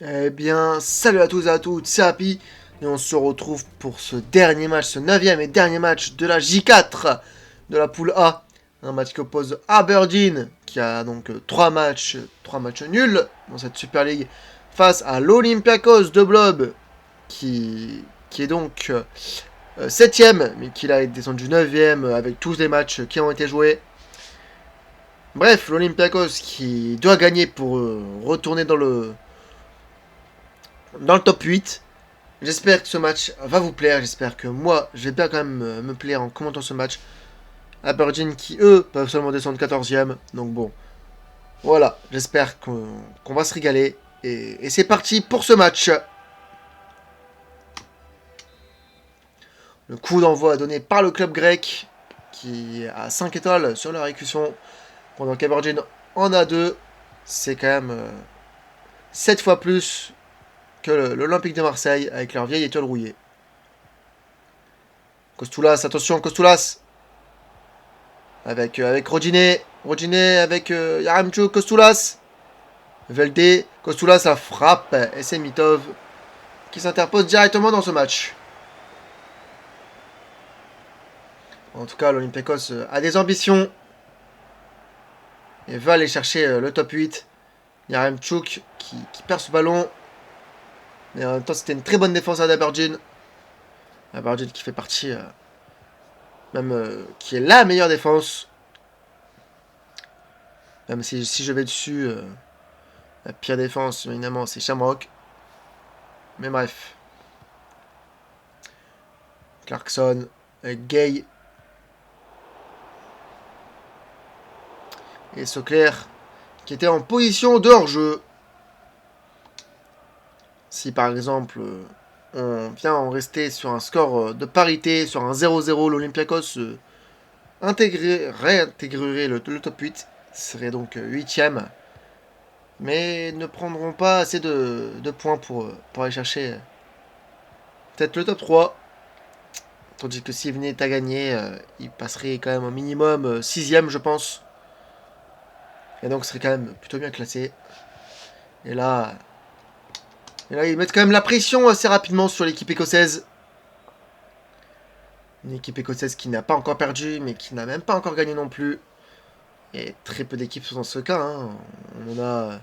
Eh bien, salut à tous et à toutes, c'est Happy, et on se retrouve pour ce dernier match, ce 9e et dernier match de la J4 de la poule A. Un match qui oppose Aberdeen, qui a donc 3 matchs nuls dans cette Super League, face à l'Olympiakos de Blob, qui est donc 7e, mais qui a été descendu 9e avec tous les matchs qui ont été joués. Bref, l'Olympiakos qui doit gagner pour retourner dans le top 8. J'espère que ce match va vous plaire. J'espère que moi, je vais bien quand même me plaire en commentant ce match. Aberdeen qui, eux, peuvent seulement descendre 14e. Donc bon, voilà. J'espère qu'on va se régaler. Et c'est parti pour ce match. Le coup d'envoi donné par le club grec qui a 5 étoiles sur leur écusson. Pendant qu'Aberdeen en a 2. C'est quand même 7 fois plus que l'Olympique de Marseille avec leur vieille étoile rouillée. Kostoulas, attention, Kostoulas. Avec Rodinei. Rodinei avec Yaremchuk, Kostoulas. Velde, Kostoulas la frappe. Et c'est Mitov qui s'interpose directement dans ce match. En tout cas, l'Olympiakos a des ambitions. Et va aller chercher le top 8. Yaremchuk qui perd ce ballon. Mais en même temps, c'était une très bonne défense à d'Aberdeen. Aberdeen qui fait partie, même qui est la meilleure défense. Même si je vais dessus, la pire défense, évidemment, c'est Shamrock. Mais bref. Clarkson, Gay et Soclair qui était en position de hors-jeu. Si par exemple on vient en rester sur un score de parité, sur un 0-0, l'Olympiakos réintégrerait le top 8, serait donc 8ème, mais ne prendront pas assez de points pour aller chercher peut-être le top 3. Tandis que s'il venait à gagner, il passerait quand même au minimum 6ème, je pense. Et donc serait quand même plutôt bien classé. Et là, ils mettent quand même la pression assez rapidement sur l'équipe écossaise. Une équipe écossaise qui n'a pas encore perdu, mais qui n'a même pas encore gagné non plus. Et très peu d'équipes sont dans ce cas. Hein. On en a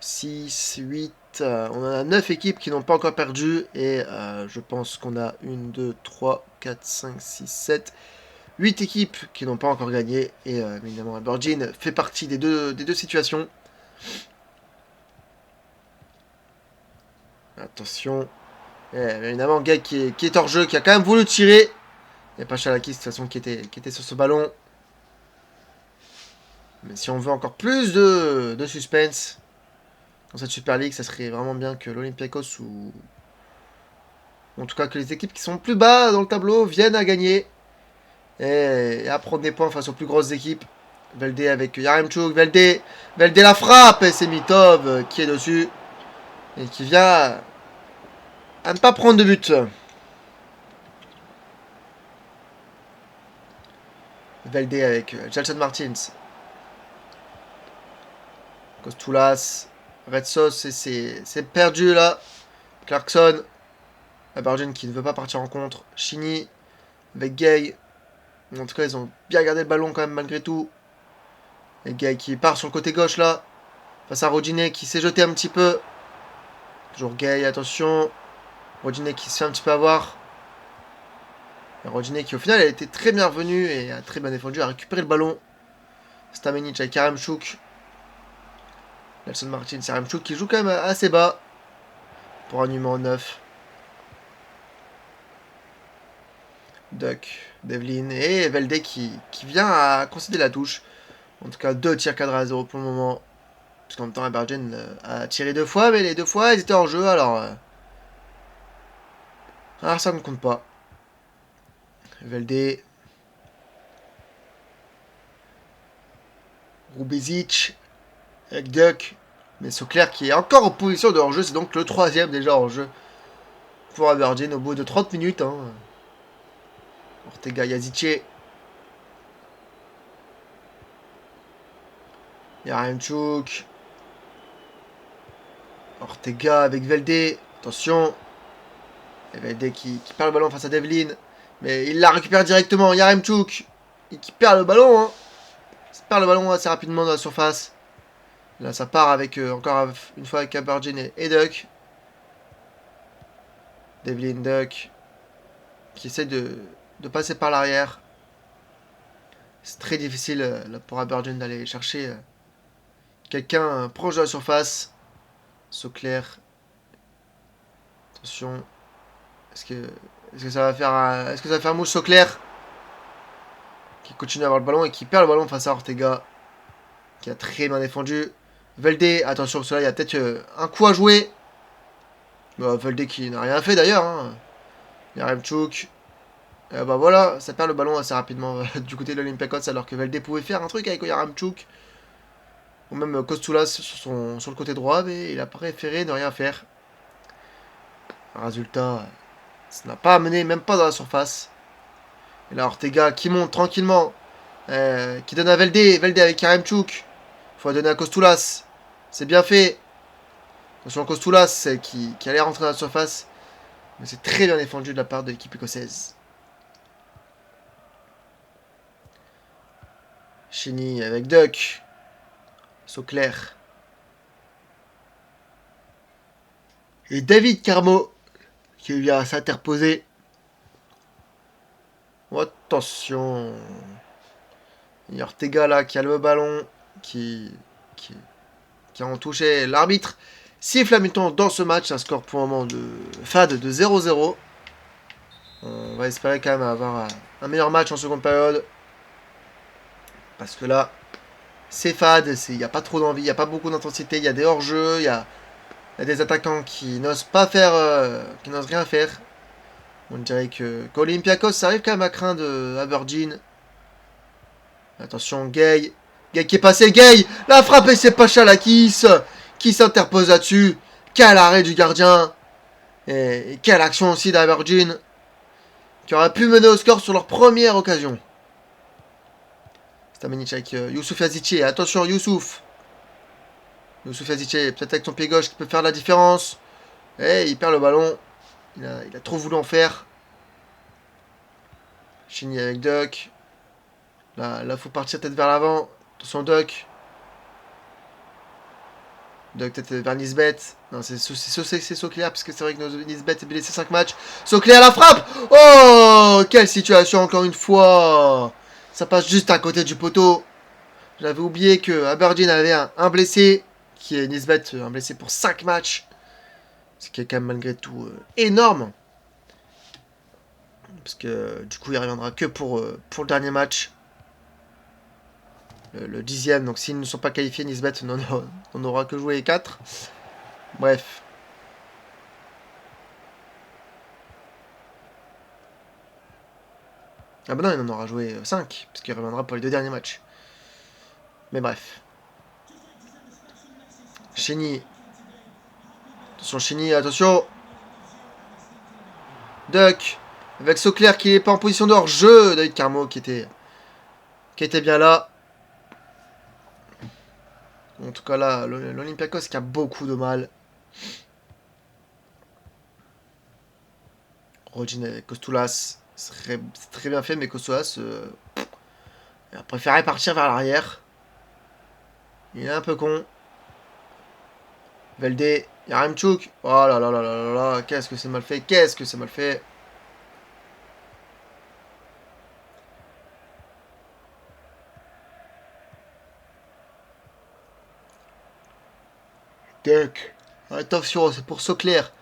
6, 8, on en a 9 équipes qui n'ont pas encore perdu. Et je pense qu'on a 1, 2, 3, 4, 5, 6, 7, 8 équipes qui n'ont pas encore gagné. Et évidemment, Aberdeen fait partie des deux situations. Attention. Et, évidemment, Gay qui est hors jeu, qui a quand même voulu tirer. Il n'y a pas Chalakis de toute façon qui était sur ce ballon. Mais si on veut encore plus de suspense dans cette Super League, ça serait vraiment bien que l'Olympiakos ou en tout cas que les équipes qui sont plus bas dans le tableau viennent à gagner et à prendre des points face aux plus grosses équipes. Velde avec Yaremchuk, Velde la frappe et c'est Mitov qui est dessus et qui vient à ne pas prendre de but. Velde avec Jelson Martins, Kostoulas, Red Sauce et c'est perdu là. Clarkson, Aberdeen qui ne veut pas partir en contre. Chini avec Gay. En tout cas, ils ont bien gardé le ballon quand même malgré tout. Et Gay qui part sur le côté gauche là. Face à Rodinei qui s'est jeté un petit peu. Toujours Gay, attention. Rodinei qui se fait un petit peu avoir. Et Rodinei qui au final a été très bien revenu et a très bien défendu, a récupéré le ballon. Stamenic avec Yaremchuk. Nelson Martin, Yaremchuk qui joue quand même assez bas. Pour un numéro 9. Duck, Devlin et Velde qui vient à concéder la touche. En tout cas, 2 tirs cadrés à 0 pour le moment. Parce qu'en même temps, Aberdeen a tiré 2 fois, mais les 2 fois, ils étaient en jeu, alors ça ne compte pas. Velde. Rubezic. Avec Duck. Mais Soclair qui est encore en position de hors-jeu, c'est donc le 3ème déjà hors-jeu pour Aberdeen au bout de 30 minutes. Hein. Ortega Yazice. Yaremchuk. Ortega avec Velde. Attention. Et Velde qui perd le ballon face à Devlin. Mais il la récupère directement. Yaremchuk qui perd le ballon. Hein. Il perd le ballon assez rapidement dans la surface. Là, ça part avec encore une fois avec Aberdeen et Duck. Devlin, Duck. Qui essaie de passer par l'arrière. C'est très difficile là, pour Aberdeen d'aller chercher quelqu'un proche de la surface. Sauclair. Attention. Est-ce que ça va faire est-ce que ça va faire mouche Sauclair qui continue à avoir le ballon et qui perd le ballon face à Ortega qui a très bien défendu. Velde, attention parce que là il y a peut-être un coup à jouer. Velde qui n'a rien fait d'ailleurs. Hein. Yaremchuk. Bah voilà, ça perd le ballon assez rapidement du côté de l'Olympiakos alors que Velde pouvait faire un truc avec Yaremchuk. Ou même Kostulas sur le côté droit, mais il a préféré ne rien faire. Résultat, ça n'a pas amené, même pas dans la surface. Et là, Ortega qui monte tranquillement, qui donne à Velde, Velde avec Yaremchuk. Il faut la donner à Kostulas. C'est bien fait. Attention, Kostulas qui allait rentrer dans la surface. Mais c'est très bien défendu de la part de l'équipe écossaise. Chini avec Duck. Sauclair. Et David Carmo qui vient s'interposer. Oh, attention. Il y a Ortega là qui a le ballon. Qui a touché l'arbitre. Siffle à mi-temps dans ce match. Un score pour le moment de fade de 0-0. On va espérer quand même avoir un meilleur match en seconde période. Parce que là, c'est fade. Il n'y a pas trop d'envie. Il n'y a pas beaucoup d'intensité. Il y a des hors-jeux. Il y a des attaquants qui n'osent pas faire. Qui n'osent rien faire. On dirait qu'Olympiakos, ça arrive quand même à craindre Aberdeen. Attention, Gay. Gay qui est passé. Gay. La frappe et c'est Pachalakis qui s'interpose là-dessus. Quel arrêt du gardien. Et quelle action aussi d'Aberdeen. Qui aurait pu mener au score sur leur première occasion. Stamenic avec Youssouf Yazici. Attention, Youssouf. Youssouf Yazici, peut-être avec son pied gauche qui peut faire la différence. Et il perd le ballon. Il a trop voulu en faire. Chini avec Duck. Là, faut partir peut-être vers l'avant. Attention, Duck. Duck peut-être vers Nisbet. Non, c'est Sauclair, parce que c'est vrai que Nisbet est blessé 5 matchs. Sauclair, la frappe. Oh, quelle situation encore une fois. Ça passe juste à côté du poteau. J'avais oublié que Aberdeen avait un blessé, qui est Nisbet, un blessé pour 5 matchs. Ce qui est quand même malgré tout énorme. Parce que du coup, il reviendra que pour le dernier match. Le 10e. Donc s'ils ne sont pas qualifiés, Nisbet n'en aura que joué 4. Bref. Ah bah non, il en aura joué 5. Parce qu'il reviendra pour les 2 derniers matchs. Mais bref. Chini. Attention, Chini, attention. Duck. Avec Sauclair qui n'est pas en position de hors-jeu. David Carmo qui était bien là. En tout cas là, l'Olympiakos qui a beaucoup de mal. Rodin avec Kostulas. C'est très bien fait, mais Kostulas a préféré partir vers l'arrière. Il est un peu con. Velde, Yaremchuk. Oh là là là là là là. Qu'est-ce que c'est mal fait. Qu'est-ce que c'est mal fait. Duck. Attention, c'est pour Sauclair.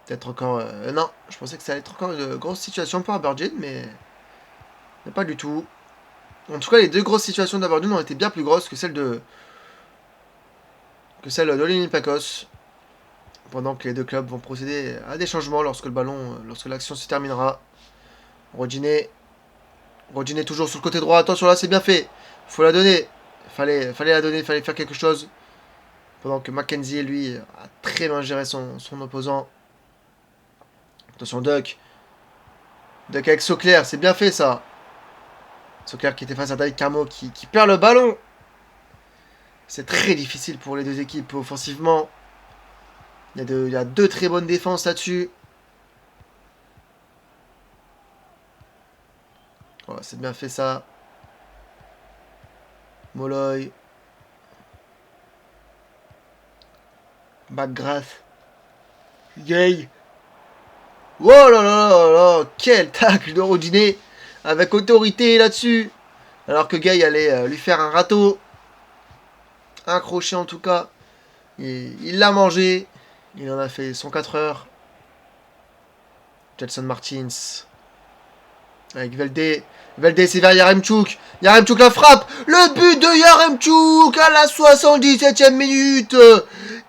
Peut-être encore... non, je pensais que ça allait être encore une grosse situation pour Aberdeen, mais pas du tout. En tout cas, les 2 grosses situations d'Aberdeen ont été bien plus grosses que celles de l'Olympiakos. Pendant que les 2 clubs vont procéder à des changements lorsque l'action se terminera. Rodinei toujours sur le côté droit. Attention, là, c'est bien fait. Faut la donner. Fallait la donner, fallait faire quelque chose. Pendant que Mackenzie, lui, a très bien géré son opposant. Attention, Duck. Duck avec Sauclair, c'est bien fait ça. Sauclair qui était face à David Carmo qui perd le ballon. C'est très difficile pour les 2 équipes offensivement. Il y a deux très bonnes défenses là-dessus. Oh, c'est bien fait ça. Molloy. McGrath. Gay. Oh là là là là. Quel tacle de Rodinet. Avec autorité là-dessus. Alors que Gay allait lui faire un râteau. Un crochet en tout cas. Il l'a mangé. Il en a fait son 4 heures. Gelson Martins. Avec Velde. Velde, c'est vers Yaremchuk. Yaremchuk la frappe. Le but de Yaremchuk à la 77e minute.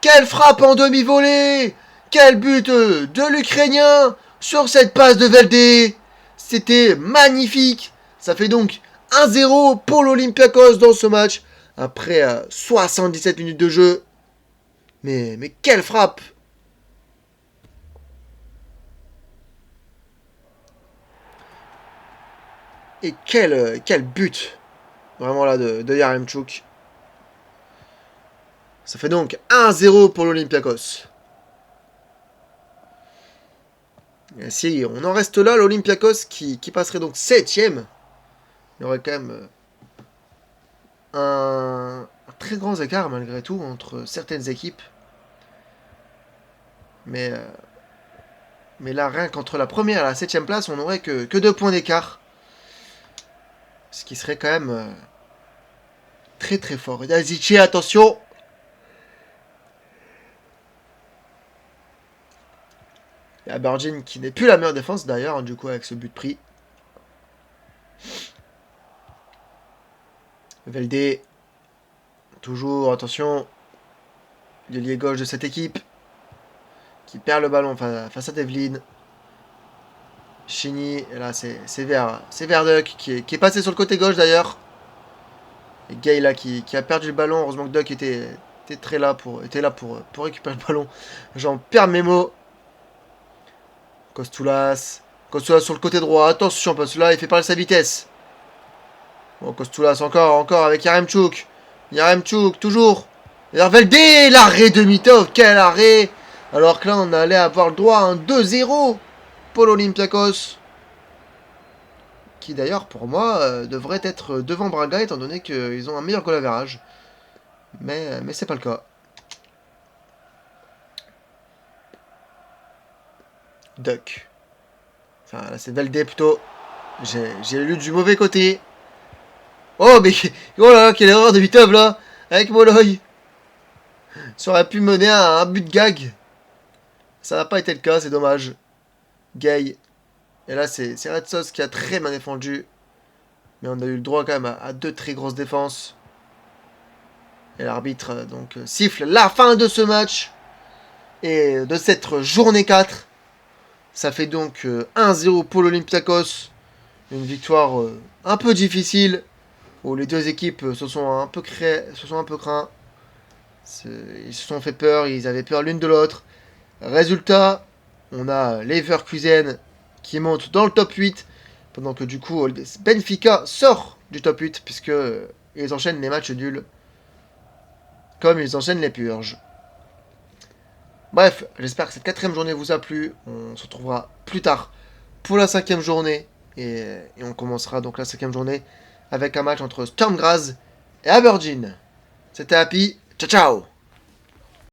Quelle frappe en demi-volée. Quel but de l'Ukrainien sur cette passe de Velde. C'était magnifique. Ça fait donc 1-0 pour l'Olympiakos dans ce match. Après 77 minutes de jeu. Mais quelle frappe. Et quel but. Vraiment là de Yaremchuk. Ça fait donc 1-0 pour l'Olympiakos. Et si on en reste là, l'Olympiakos qui passerait donc 7ème. Il y aurait quand même un très grand écart malgré tout entre certaines équipes. Mais là, rien qu'entre la première et la 7ème place, on n'aurait que 2 points d'écart. Ce qui serait quand même très très fort. Yazici, attention. Il y a Aberdeen qui n'est plus la meilleure défense d'ailleurs, hein, du coup, avec ce but pris. Velde. Toujours, attention. L'ailier gauche de cette équipe. Qui perd le ballon face à Devlin. Chini, et là c'est Verduck qui est passé sur le côté gauche d'ailleurs. Et Gay là qui a perdu le ballon. Heureusement que Duck était là pour récupérer le ballon. J'en perds mes mots. Kostoulas sur le côté droit. Attention parce que là il fait parler sa vitesse. Bon, Kostoulas encore avec Yaremchuk. Yaremchuk toujours. Velde, l'arrêt de Mitov. Quel arrêt. Alors que là on allait avoir le droit à un 2-0 pour l'Olympiakos. Qui d'ailleurs pour moi devrait être devant Braga étant donné qu'ils ont un meilleur goal average. Mais c'est pas le cas. Duck. Enfin là c'est Velde plutôt. J'ai lu du mauvais côté. Oh mais oh là quelle erreur de Vitov là. Avec Molloy. Ça aurait pu mener à un but de gag. Ça n'a pas été le cas, c'est dommage. Gay. Et là c'est Red Sauce qui a très bien défendu. Mais on a eu le droit quand même à 2 très grosses défenses. Et l'arbitre donc siffle la fin de ce match. Et de cette journée 4. Ça fait donc 1-0 pour l'Olympiakos. Une victoire un peu difficile. Où les deux équipes se sont un peu craints. Ils se sont fait peur. Ils avaient peur l'une de l'autre. Résultat, on a Leverkusen qui monte dans le top 8. Pendant que du coup, Benfica sort du top 8. Puisque ils enchaînent les matchs nuls. Comme ils enchaînent les purges. Bref, j'espère que cette 4ème journée vous a plu. On se retrouvera plus tard pour la 5ème journée. Et on commencera donc la 5ème journée avec un match entre Sturm Graz et Aberdeen. C'était Happy. Ciao ciao.